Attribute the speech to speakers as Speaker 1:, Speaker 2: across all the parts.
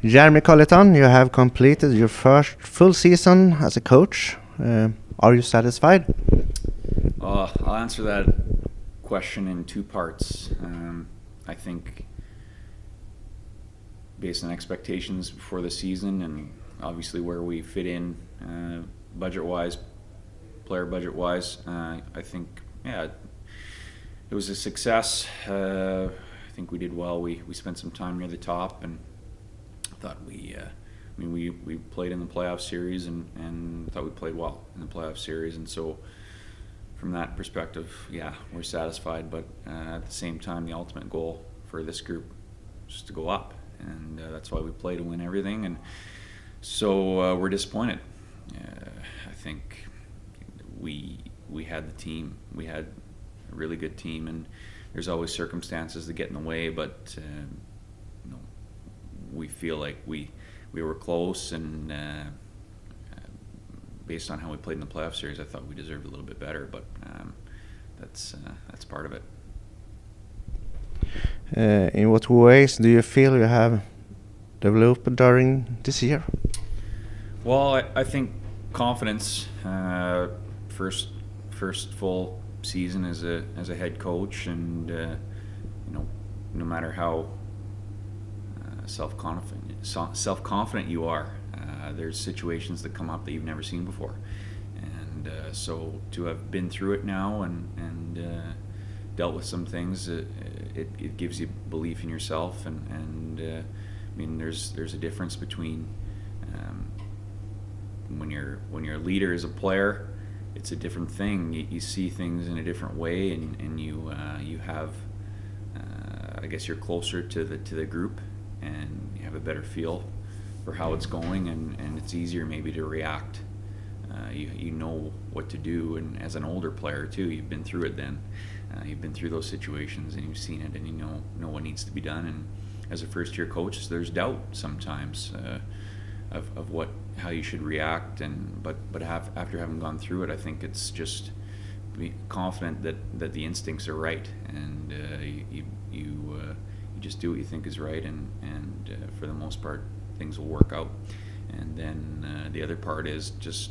Speaker 1: Jeremy Colliton, you have completed your first full season as a coach. Are you satisfied?
Speaker 2: I'll answer that question in two parts. I think based on expectations before the season and obviously where we fit in budget-wise, player budget-wise, I think, yeah, it was a success. I think we did well. We spent some time near the top, and thought we played in the playoff series and thought we played well in the playoff series, and so from that perspective, yeah, we're satisfied. But at the same time, the ultimate goal for this group is to go up, and that's why we play to win everything. And so we're disappointed. I think we had the team. We had a really good team, and there's always circumstances that get in the way. But we feel like we were close, and based on how we played in the playoff series, I thought we deserved a little bit better. But that's part of it.
Speaker 1: In what ways do you feel you have developed during this year?
Speaker 2: Well, I think confidence. First full season as a head coach, and no matter how self-confident you are, there's situations that come up that you've never seen before, and so to have been through it now and dealt with some things, it gives you belief in yourself, and I mean there's a difference between when you're a leader as a player. It's a different thing. You see things in a different way, and you have I guess you're closer to the group, and you have a better feel for how it's going, and it's easier maybe to react. You know what to do, and as an older player too, you've been through it then. You've been through those situations, and you've seen it, and you know what needs to be done. And as a first-year coach, there's doubt sometimes of how you should react, but after having gone through it, I think it's just be confident that the instincts are right, and you just do what you think is right, and for the most part things will work out. And then the other part is just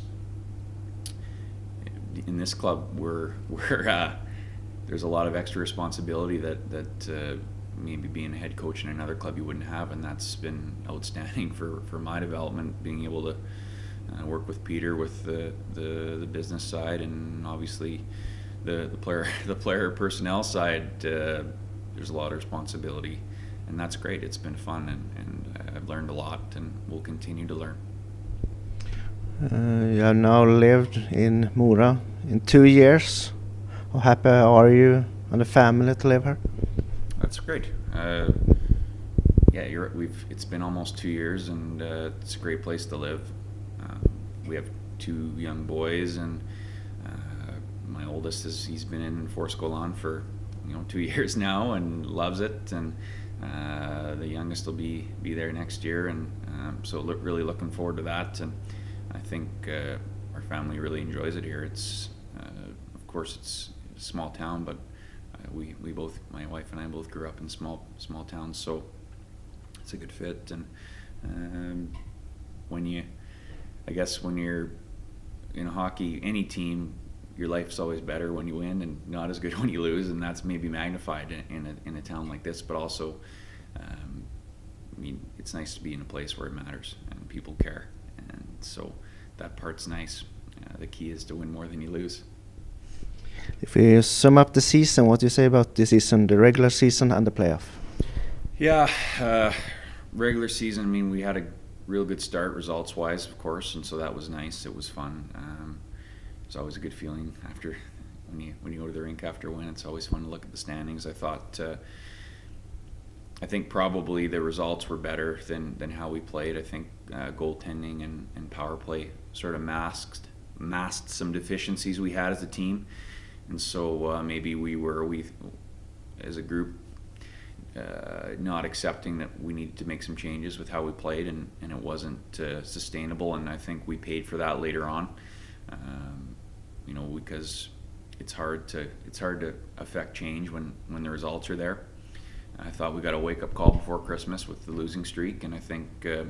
Speaker 2: in this club we're there's a lot of extra responsibility that maybe being a head coach in another club you wouldn't have, and that's been outstanding for my development, being able to work with Peter with the business side, and obviously the player personnel side. There's a lot of responsibility, and that's great. It's been fun, and I've learned a lot, and will continue to learn.
Speaker 1: You have now lived in Mora in 2 years. How happy are you and the family to live here?
Speaker 2: That's great. Yeah, it's been almost 2 years, and it's a great place to live. We have 2 young boys, and my oldest he's been in Forskolon for 2 years now and loves it, and the youngest will be there next year, and so really looking forward to that. And I think our family really enjoys it here. It's of course it's a small town, but we both, my wife and I, both grew up in small towns, so it's a good fit. And when you're in hockey, any team, your life's always better when you win and not as good when you lose, and that's maybe magnified in a town like this. But also, I mean, it's nice to be in a place where it matters and people care, and so that part's nice. The key is to win more than you lose.
Speaker 1: If we sum up the season, what do you say about the season, the regular season and the playoff?
Speaker 2: Yeah, regular season, I mean, we had a real good start results-wise, of course, and so that was nice. It was fun. It's always a good feeling after when you go to the rink after a win. It's always fun to look at the standings. I think probably the results were better than how we played. I think goaltending and power play sort of masked some deficiencies we had as a team. And so maybe we as a group not accepting that we needed to make some changes with how we played, and it wasn't sustainable, and I think we paid for that later on. Because it's hard to affect change when the results are there. I thought we got a wake-up call before Christmas with the losing streak, and I think the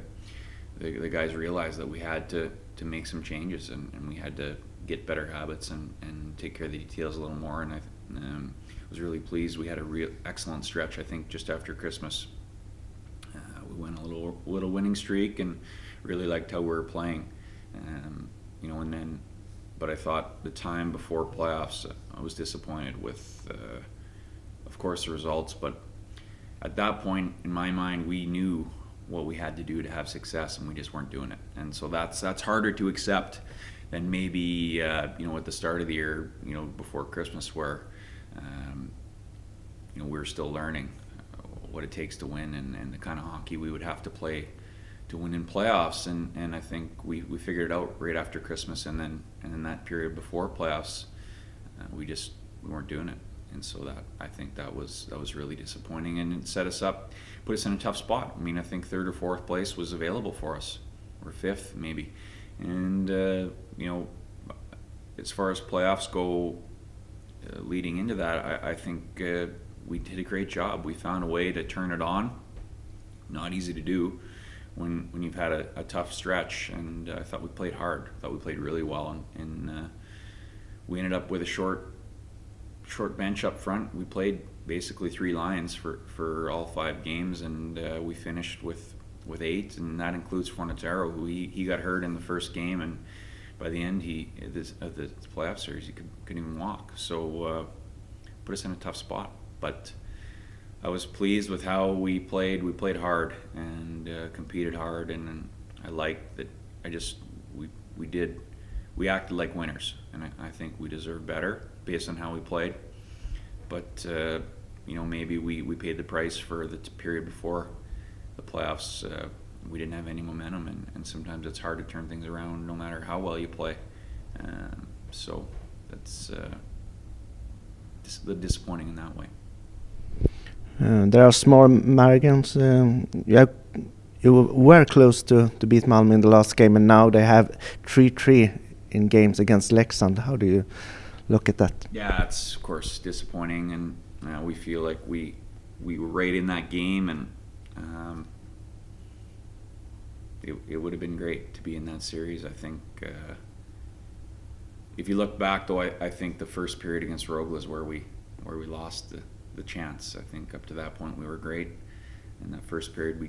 Speaker 2: guys realized that we had to make some changes, and we had to get better habits and take care of the details a little more. And I was really pleased. We had a real excellent stretch. I think just after Christmas, we went a little winning streak, and really liked how we were playing. And then, but I thought the time before playoffs, I was disappointed with, of course, the results. But at that point, in my mind, we knew what we had to do to have success, and we just weren't doing it. And so that's harder to accept than maybe at the start of the year, before Christmas, where we were still learning what it takes to win and the kind of hockey we would have to play to win in playoffs. And I think we figured it out right after Christmas, and then that period before playoffs, we weren't doing it. And so I think that was really disappointing, and it set us up, put us in a tough spot. I mean, I think third or fourth place was available for us, or fifth maybe. And as far as playoffs go, leading into that, I think we did a great job. We found a way to turn it on. Not easy to do when you've had a tough stretch, and I thought we played hard. I thought we played really well, and we ended up with a short bench up front. We played basically 3 lines for all 5 games, and we finished with 8, and that includes Fornataro, who he got hurt in the first game, and by the end of the playoff series he couldn't even walk. So put us in a tough spot. But I was pleased with how we played. We played hard and competed hard, and I liked that. We acted like winners, and I think we deserve better based on how we played. But maybe we paid the price for the period before the playoffs. We didn't have any momentum, and sometimes it's hard to turn things around no matter how well you play. So that's disappointing in that way.
Speaker 1: There are small margins. You were close to beat Malmö in the last game, and now they have 3-3 in games against Leksand. How do you look at that?
Speaker 2: Yeah, it's of course disappointing, and we feel like we were right in that game, and it would have been great to be in that series. I think if you look back, though, I think the first period against Rogla is where we lost the chance. I think up to that point we were great. In that first period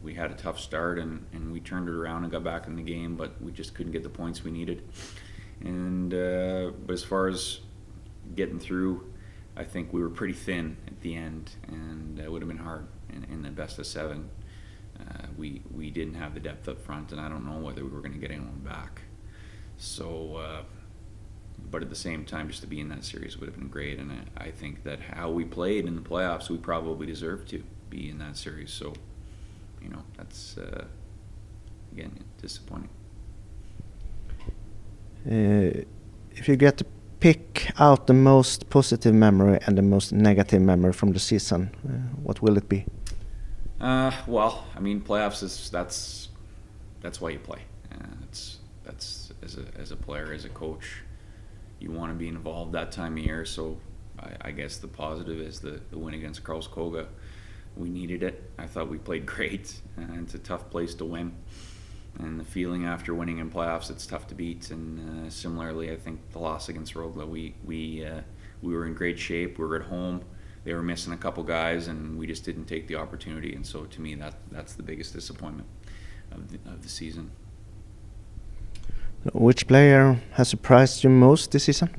Speaker 2: we had a tough start, and we turned it around and got back in the game, but we just couldn't get the points we needed. And but as far as getting through, I think we were pretty thin at the end, and it would have been hard in the best of 7. We didn't have the depth up front, and I don't know whether we were going to get anyone back. So, but at the same time, just to be in that series would have been great, and I think that how we played in the playoffs, we probably deserved to be in that series. So, that's again disappointing.
Speaker 1: If you get to pick out the most positive memory and the most negative memory from the season, what will it be?
Speaker 2: Well, I mean, playoffs that's why you play. That's as a player, as a coach, you want to be involved that time of year. So I guess the positive is the win against Karlskoga. We needed it. I thought we played great. It's a tough place to win, and the feeling after winning in playoffs, it's tough to beat. And similarly, I think the loss against Rogla, we were in great shape. We were at home. They were missing a couple guys, and we just didn't take the opportunity. And so, to me, that's the biggest disappointment of the season.
Speaker 1: Which player has surprised you most this season?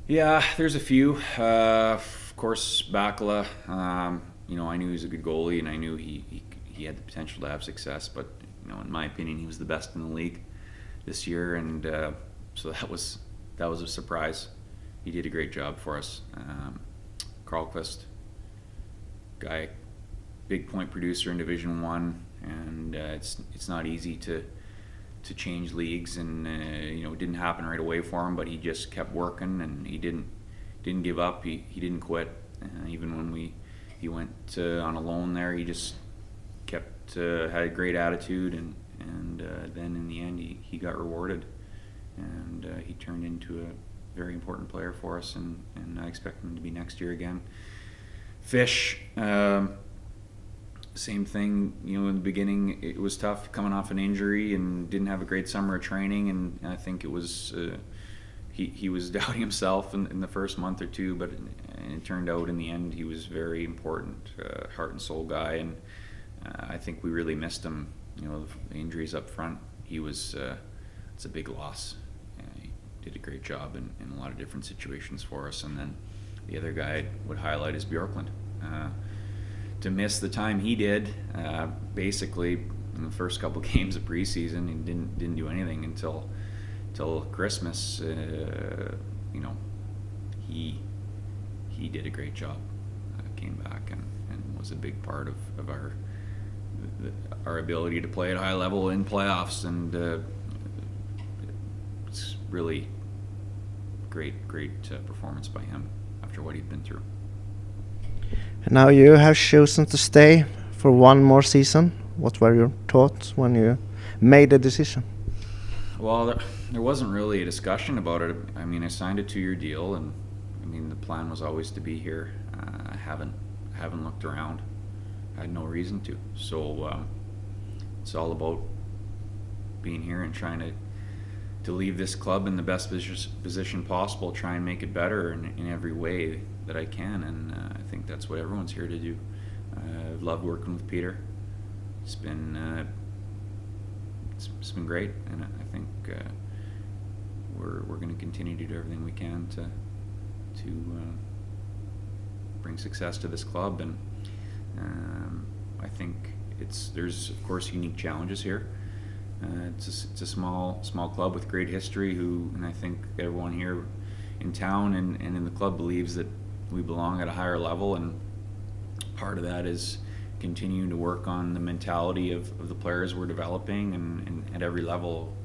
Speaker 2: Yeah, there's a few. Of course, Bakala. I knew he was a good goalie, and I knew he had the potential to have success. But in my opinion, he was the best in the league this year, and so that was a surprise. He did a great job for us. Karlqvist, guy, big point producer in Division 1, and it's not easy to change leagues, and it didn't happen right away for him, but he just kept working, and he didn't give up. He didn't quit. Even when he went on a loan there, he just kept had a great attitude, and then in the end he got rewarded, and he turned into a very important player for us, and I expect him to be next year again. Fish, same thing. You know, in the beginning it was tough coming off an injury and didn't have a great summer of training, and I think it was he was doubting himself in the first month or two, but it turned out in the end he was very important, heart and soul guy, and I think we really missed him. You know, the injuries up front, he was it's a big loss. He did a great job in a lot of different situations for us, and then the other guy I would highlight is Bjorklund. To miss the time he did, basically in the first couple games of preseason, he didn't do anything until Christmas. You know, he did a great job. Came back and was a big part of our ability to play at a high level in playoffs, and it's really great performance by him after what he'd been through.
Speaker 1: And now you have chosen to stay for one more season. What were your thoughts when you made the decision?
Speaker 2: Well, there wasn't really a discussion about it. I mean, I signed a 2-year deal, and I mean the plan was always to be here. I haven't looked around. I had no reason to. So it's all about being here and trying to leave this club in the best position possible, try and make it better in every way that I can, and I think that's what everyone's here to do. I've loved working with Peter. It's been great, and I think we're going to continue to do everything we can to bring success to this club, and I think there's of course unique challenges here. It's a small club with great history, and I think everyone here in town and in the club believes that we belong at a higher level, and part of that is continuing to work on the mentality of the players we're developing, and at every level,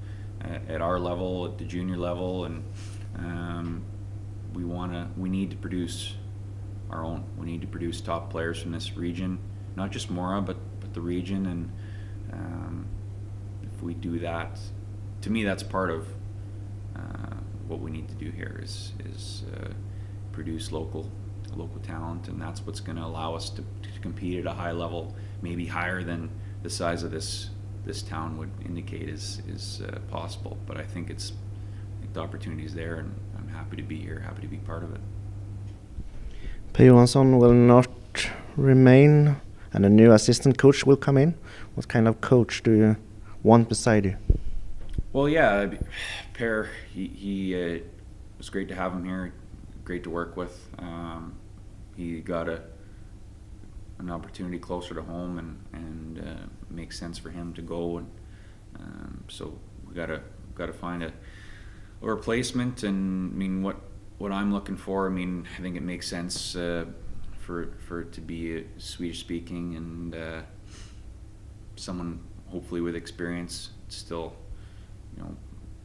Speaker 2: at our level, at the junior level, and we need to produce our own. We need to produce top players from this region, not just Mora, but the region, and if we do that, to me that's part of what we need to do here is produce local talent, and that's what's going to allow us to compete at a high level, maybe higher than the size of this town would indicate is possible. But I think the opportunity is there, and I'm happy to be here, happy to be part of it.
Speaker 1: Per Johansson will not remain, and a new assistant coach will come in. What kind of coach do you want beside you?
Speaker 2: Well, yeah, Per, he was great to have him here, great to work with. He got an opportunity closer to home, and makes sense for him to go, and so we gotta find a replacement. And I mean, what I'm looking for, I mean, I think it makes sense for it to be Swedish speaking, and someone hopefully with experience. Still, you know,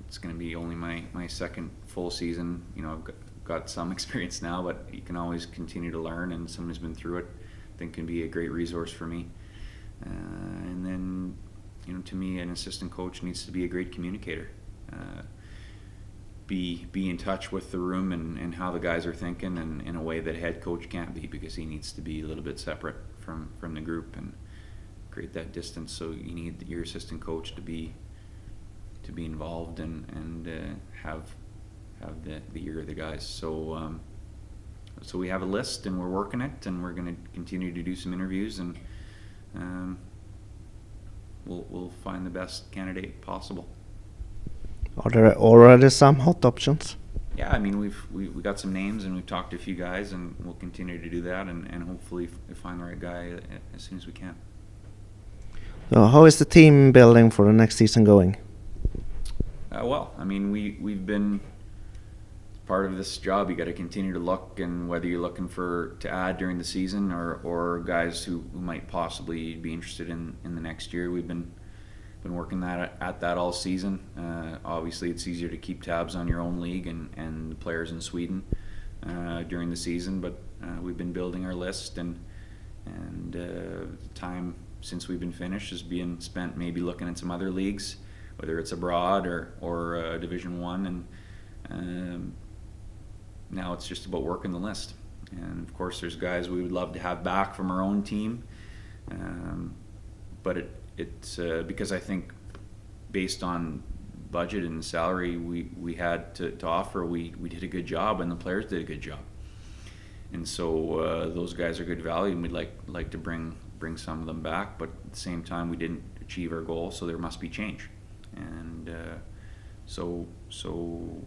Speaker 2: it's going to be only my second full season. You know, I've got some experience now, but you can always continue to learn, and someone who's been through it, I think, can be a great resource for me. And then, you know, to me, an assistant coach needs to be a great communicator. Be in touch with the room and how the guys are thinking, and in a way that a head coach can't be, because he needs to be a little bit separate from the group and create that distance. So you need your assistant coach to be involved and have the ear of the guys. So we have a list, and we're working it, and we're going to continue to do some interviews, and we'll find the best candidate possible.
Speaker 1: Are there already some hot options?
Speaker 2: Yeah, I mean, we've got some names, and we've talked to a few guys, and we'll continue to do that, and hopefully find the right guy as soon as we can.
Speaker 1: So how is the team building for the next season going?
Speaker 2: Well, I mean, we've been part of this job. You got to continue to look, and whether you're looking to add during the season or guys who might possibly be interested in the next year, we've been working at that all season. Obviously, it's easier to keep tabs on your own league and the players in Sweden during the season, but we've been building our list, and time since we've been finished is being spent maybe looking at some other leagues, whether it's abroad or Division 1, and now it's just about working the list. And of course, there's guys we would love to have back from our own team. But it's because I think based on budget and salary we had to offer, we did a good job, and the players did a good job. And so those guys are good value, and we'd like to bring some of them back. But at the same time, we didn't achieve our goal, so there must be change. And so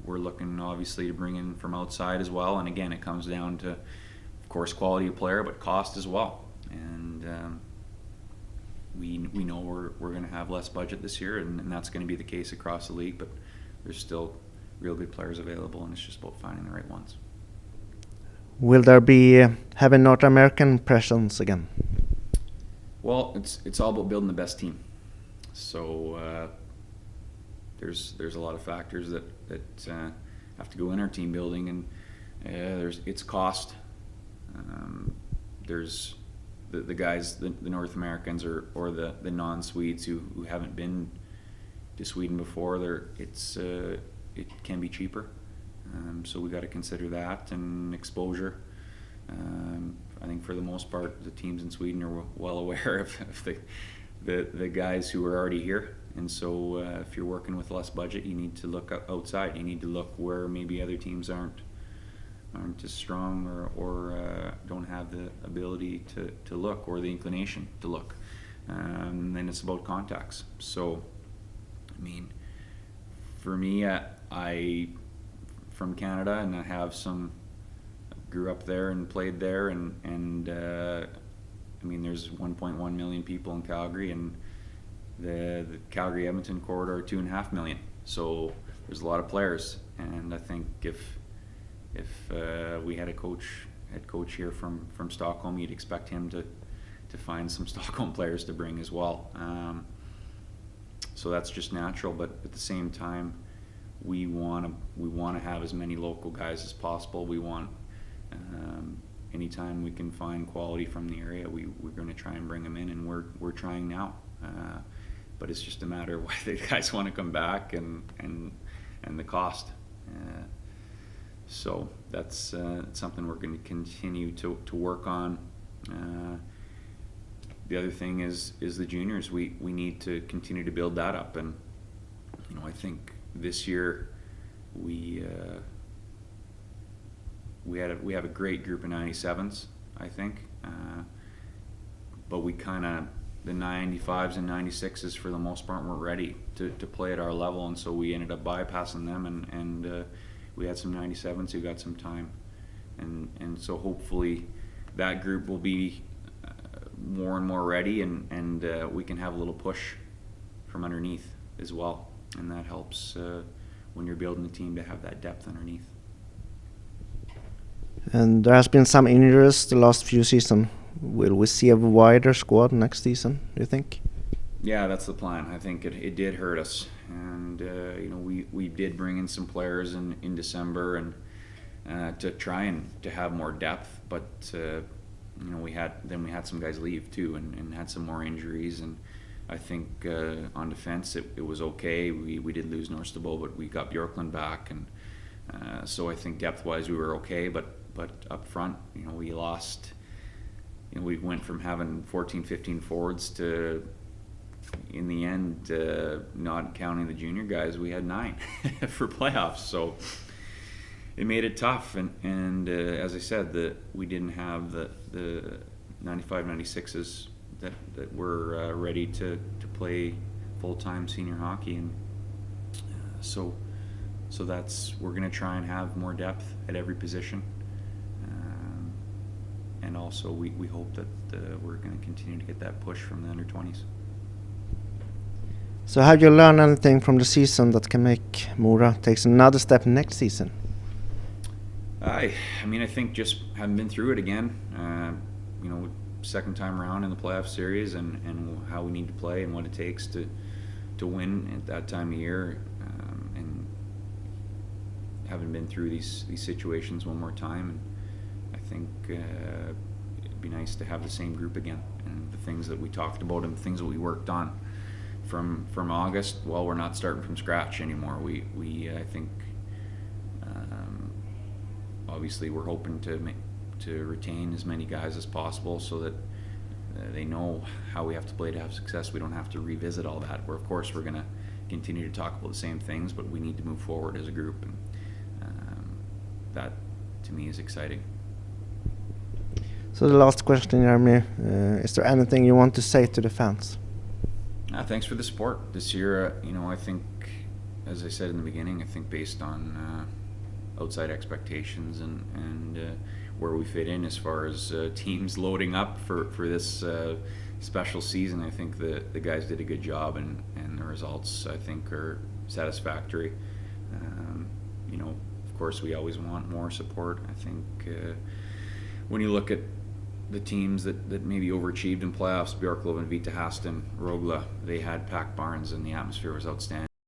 Speaker 2: we're looking obviously to bring in from outside as well. And again, it comes down to, of course, quality of player, but cost as well. And we know we're going to have less budget this year, and that's going to be the case across the league. But there's still real good players available, and it's just about finding the right ones.
Speaker 1: Will there be having North American presence again?
Speaker 2: Well, it's all about building the best team. So there's a lot of factors that have to go in our team building, and it's cost. There's the guys, the North Americans or the non-Swedes who haven't been to Sweden before. It can be cheaper. So we got to consider that, and exposure. I think for the most part, the teams in Sweden are well aware of the guys who are already here. And so if you're working with less budget, you need to look outside. You need to look where maybe other teams aren't as strong or don't have the ability to look, or the inclination to look. And it's about contacts. So, I mean, for me, I from Canada, and I have grew up there and played there, and I mean, there's 1.1 million people in Calgary, and the Calgary-Edmonton corridor 2.5 million. So there's a lot of players, and I think if we had head coach here from Stockholm, you'd expect him to find some Stockholm players to bring as well. So that's just natural, but at the same time, we want to have as many local guys as possible. We want anytime we can find quality from the area, we're going to try and bring them in, and we're trying now. But it's just a matter of whether the guys want to come back and the cost. So that's something we're going to continue to work on. The other thing is the juniors. We need to continue to build that up, and I think this year we have a great group of 97s, I think, but we the 95s and 96s for the most part weren't ready to play at our level, and so we ended up bypassing them, and we had some 97s who got some time, and so hopefully that group will be more and more ready, and we can have a little push from underneath as well, and that helps when you're building a team to have that depth underneath.
Speaker 1: And there has been some injuries the last few seasons. Will we see a wider squad next season, do you think?
Speaker 2: Yeah, that's the plan. I think it did hurt us, and we did bring in some players in December and to try and to have more depth, but we had some guys leave too, and had some more injuries, and I think on defense it was okay. We did lose Norstabo, but we got Bjorklund back, and so I think depth-wise we were okay, but up front, we lost. We went from having 14, 15 forwards to, in the end, not counting the junior guys, we had 9 for playoffs. So it made it tough, and as I said, we didn't have the 95, 96s that were ready to play full-time senior hockey, and so we're going to try and have more depth at every position, and also we hope that we're going to continue to get that push from the under-20s.
Speaker 1: So have you learned anything from the season that can make Mora take another step next season?
Speaker 2: I think just having been through it again, second time around in the playoff series, and how we need to play and what it takes to win at that time of year, and having been through these situations one more time, and I think it'd be nice to have the same group again, and the things that we talked about and the things that we worked on from August. Well, we're not starting from scratch anymore. We I think obviously we're hoping to to retain as many guys as possible so that they know how we have to play to have success. We don't have to revisit all that. Where of course we're going to continue to talk about the same things, but we need to move forward as a group, and that to me is exciting.
Speaker 1: So the last question, Jeremy, is there anything you want to say to the fans?
Speaker 2: Thanks for the support this year. I think, as I said in the beginning, I think based on outside expectations and where we fit in as far as teams loading up for this special season, I think the guys did a good job, and the results I think are satisfactory. Of course we always want more support. I think when you look at the teams that maybe overachieved in playoffs, Björklöven, Vita Hästen, Rögle, they had packed barns and the atmosphere was outstanding.